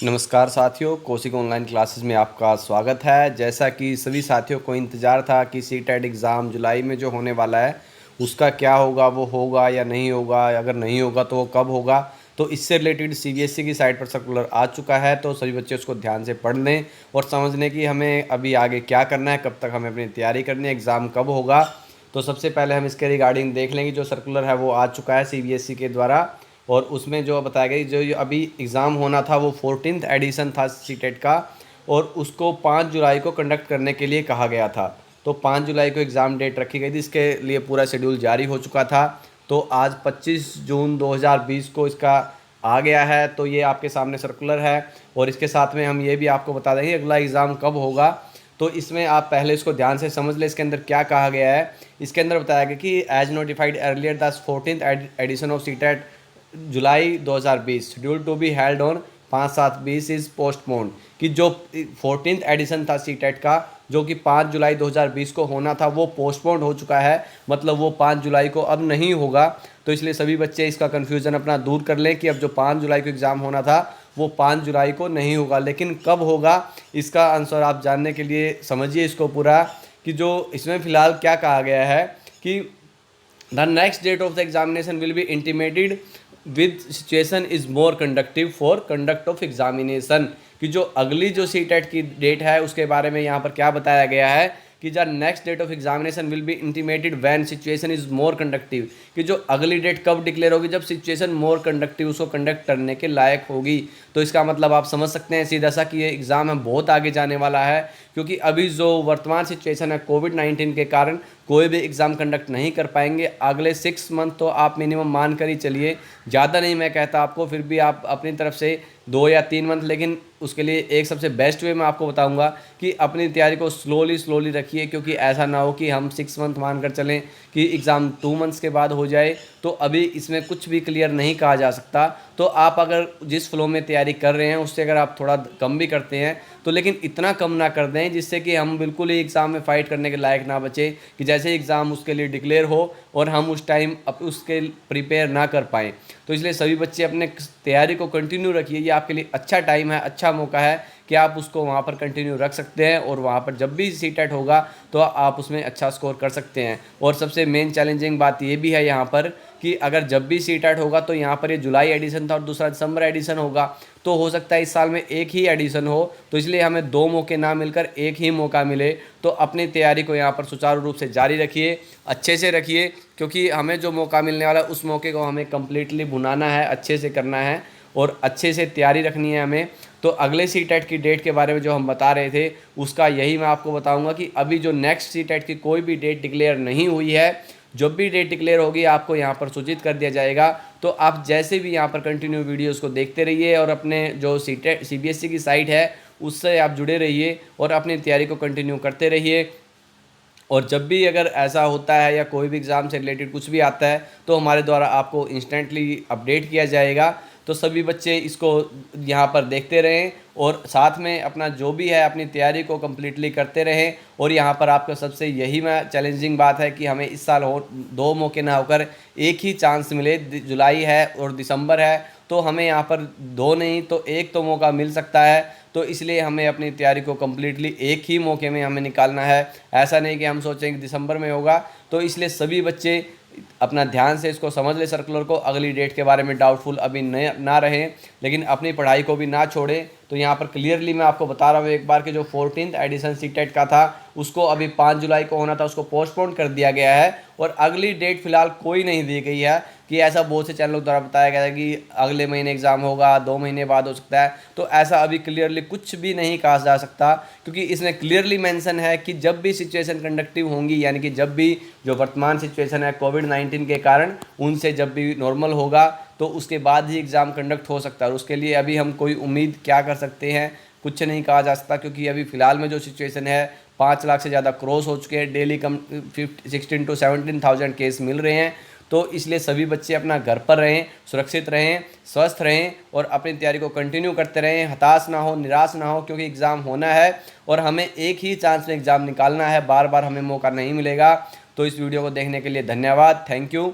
नमस्कार साथियों, Kaushik online classes में आपका स्वागत है। जैसा कि सभी साथियों को इंतज़ार था कि सीटेट एग्ज़ाम जुलाई में जो होने वाला है उसका क्या होगा, वो होगा या नहीं होगा, अगर नहीं होगा तो वो कब होगा। तो इससे रिलेटेड सीबीएसई की साइट पर सर्कुलर आ चुका है, तो सभी बच्चे उसको ध्यान से पढ़ लें और समझ लें कि हमें अभी आगे क्या करना है, कब तक हमें अपनी तैयारी करनी है, एग्ज़ाम कब होगा। तो सबसे पहले हम इसके रिगार्डिंग देख लेंगे। जो सर्कुलर है वो आ चुका है सीबीएसई के द्वारा, और उसमें जो बताया गया जो ये अभी एग्ज़ाम होना था वो 14th एडिशन था सीटेट का, और उसको 5 जुलाई को कंडक्ट करने के लिए कहा गया था। तो 5 जुलाई को एग्ज़ाम डेट रखी गई थी, इसके लिए पूरा शेड्यूल जारी हो चुका था। तो आज 25 जून 2020 को इसका आ गया है। तो ये आपके सामने सर्कुलर है, और इसके साथ में हम ये भी आपको बता देंगे अगला एग्ज़ाम कब होगा। तो इसमें आप पहले इसको ध्यान से समझ लें, इसके अंदर क्या कहा गया है। इसके अंदर बताया गया कि as notified earlier the 14th edition of CTET July 2020 scheduled to be held on 5/7/20 is postponed. कि जो 14th एडिशन था सीटेट का, जो कि 5 जुलाई 2020 को होना था, वो पोस्टपोन्ड हो चुका है। मतलब वो 5 जुलाई को अब नहीं होगा। तो इसलिए सभी बच्चे इसका कन्फ्यूज़न अपना दूर कर लें कि अब जो 5 जुलाई को एग्ज़ाम होना था वो 5 जुलाई को नहीं होगा, लेकिन कब होगा इसका आंसर आप जानने के लिए समझिए इसको पूरा। कि जो इसमें फ़िलहाल क्या कहा गया है कि the next date of the examination will be intimated with situation is more conductive for conduct of examination. कि जो अगली जो सीटेट की डेट है उसके बारे में यहाँ पर क्या बताया गया है कि the next date of examination will be intimated when situation is more conductive. कि जो अगली डेट कब डिक्लेयर होगी, जब सिचुएशन मोर कंडक्टिव, उसको कंडक्ट करने के लायक होगी। तो इसका मतलब आप समझ सकते हैं सीधा सा कि ये एग्ज़ाम है बहुत आगे जाने वाला है, क्योंकि अभी जो वर्तमान सिचुएशन है कोविड-19 के कारण कोई भी एग्ज़ाम कंडक्ट नहीं कर पाएंगे। अगले 6 मंथ तो आप मिनिमम मान कर ही चलिए, ज़्यादा नहीं मैं कहता आपको, फिर भी आप अपनी तरफ से 2 या 3 मंथ। लेकिन उसके लिए एक सबसे बेस्ट वे मैं आपको बताऊंगा कि अपनी तैयारी को स्लोली रखिए, क्योंकि ऐसा ना हो कि हम 6 मंथ मान कर चलें कि एग्ज़ाम 2 मंथ्स के बाद हो जाए। तो अभी इसमें कुछ भी क्लियर नहीं कहा जा सकता। तो आप अगर जिस फ्लो में तैयारी कर रहे हैं उससे अगर आप थोड़ा कम भी करते हैं तो लेकिन इतना कम ना कर दें जिससे कि हम बिल्कुल ही एग्ज़ाम में फ़ाइट करने के लायक ना बचे, कि जैसे एग्ज़ाम उसके लिए डिक्लेयर हो और हम उस टाइम उसके प्रिपेयर ना कर पाएँ। तो इसलिए सभी बच्चे अपने तैयारी को कंटिन्यू रखिए। ये आपके लिए अच्छा टाइम है, अच्छा मौका है कि आप उसको वहाँ पर कंटिन्यू रख सकते हैं, और वहाँ पर जब भी सीटेट होगा तो आप उसमें अच्छा स्कोर कर सकते हैं। और सबसे मेन चैलेंजिंग बात ये भी है यहाँ पर कि अगर जब भी सीटेट होगा तो यहाँ पर ये जुलाई एडिशन था और दूसरा दिसंबर एडिशन होगा, तो हो सकता है इस साल में एक ही एडिशन हो। तो इसलिए हमें 2 मौके ना मिलकर एक ही मौका मिले। तो अपनी तैयारी को यहाँ पर सुचारू रूप से जारी रखिए, अच्छे से रखिए, क्योंकि हमें जो मौका मिलने वाला है उस मौके को हमें कम्प्लीटली भुनाना है, अच्छे से करना है और अच्छे से तैयारी रखनी है हमें। तो अगले सीटेट की डेट के बारे में जो हम बता रहे थे उसका यही मैं आपको बताऊंगा कि अभी जो नेक्स्ट सीटेट की कोई भी डेट डिक्लेयर नहीं हुई है, जब भी डेट डिक्लेयर होगी आपको यहाँ पर सूचित कर दिया जाएगा। तो आप जैसे भी यहाँ पर कंटिन्यू वीडियोस को देखते रहिए और अपने जो सीटेट सीबीएसई की साइट है उससे आप जुड़े रहिए और अपनी तैयारी को कंटिन्यू करते रहिए। और जब भी अगर ऐसा होता है या कोई भी एग्ज़ाम से रिलेटेड कुछ भी आता है तो हमारे द्वारा आपको इंस्टेंटली अपडेट किया जाएगा। तो सभी बच्चे इसको यहाँ पर देखते रहें और साथ में अपना जो भी है अपनी तैयारी को कम्प्लीटली करते रहें। और यहाँ पर आपका सबसे यही मैं चैलेंजिंग बात है कि हमें इस साल 2 मौके ना होकर एक ही चांस मिले। जुलाई है और दिसंबर है, तो हमें यहाँ पर 2 नहीं तो 1 तो मौका मिल सकता है। तो इसलिए हमें अपनी तैयारी को कम्प्लीटली एक ही मौके में हमें निकालना है। ऐसा नहीं कि हम सोचें कि दिसंबर में होगा। तो इसलिए सभी बच्चे अपना ध्यान से इसको समझ ले सर्कुलर को, अगली डेट के बारे में डाउटफुल अभी ना रहें, लेकिन अपनी पढ़ाई को भी ना छोड़ें। तो यहाँ पर क्लियरली मैं आपको बता रहा हूँ एक बार कि जो 14th एडिशन सीटेट का था उसको अभी 5 जुलाई को होना था, उसको पोस्टपोन कर दिया गया है और अगली डेट फिलहाल कोई नहीं दी गई है। कि ऐसा बहुत से चैनलों द्वारा बताया गया है कि अगले महीने एग्ज़ाम होगा, 2 महीने बाद हो सकता है। तो ऐसा अभी क्लियरली कुछ भी नहीं कहा जा सकता, क्योंकि इसमें क्लियरली मेंशन है कि जब भी सिचुएशन कंडक्टिव होंगी, यानी कि जब भी जो वर्तमान सिचुएशन है कोविड-19 के कारण उनसे जब भी नॉर्मल होगा तो उसके बाद ही एग्ज़ाम कंडक्ट हो सकता है। और उसके लिए अभी हम कोई उम्मीद क्या कर सकते हैं, कुछ नहीं कहा जा सकता, क्योंकि अभी फ़िलहाल में जो सिचुएशन है 5 लाख से ज़्यादा क्रॉस हो चुके हैं। डेली 16 to 17,000 केस मिल रहे हैं। तो इसलिए सभी बच्चे अपना घर पर रहें, सुरक्षित रहें, स्वस्थ रहें और अपनी तैयारी को कंटिन्यू करते रहें। हताश ना हो, निराश ना हो, क्योंकि एग्ज़ाम होना है और हमें एक ही चांस में एग्ज़ाम निकालना है, बार बार हमें मौका नहीं मिलेगा। तो इस वीडियो को देखने के लिए धन्यवाद, थैंक यू।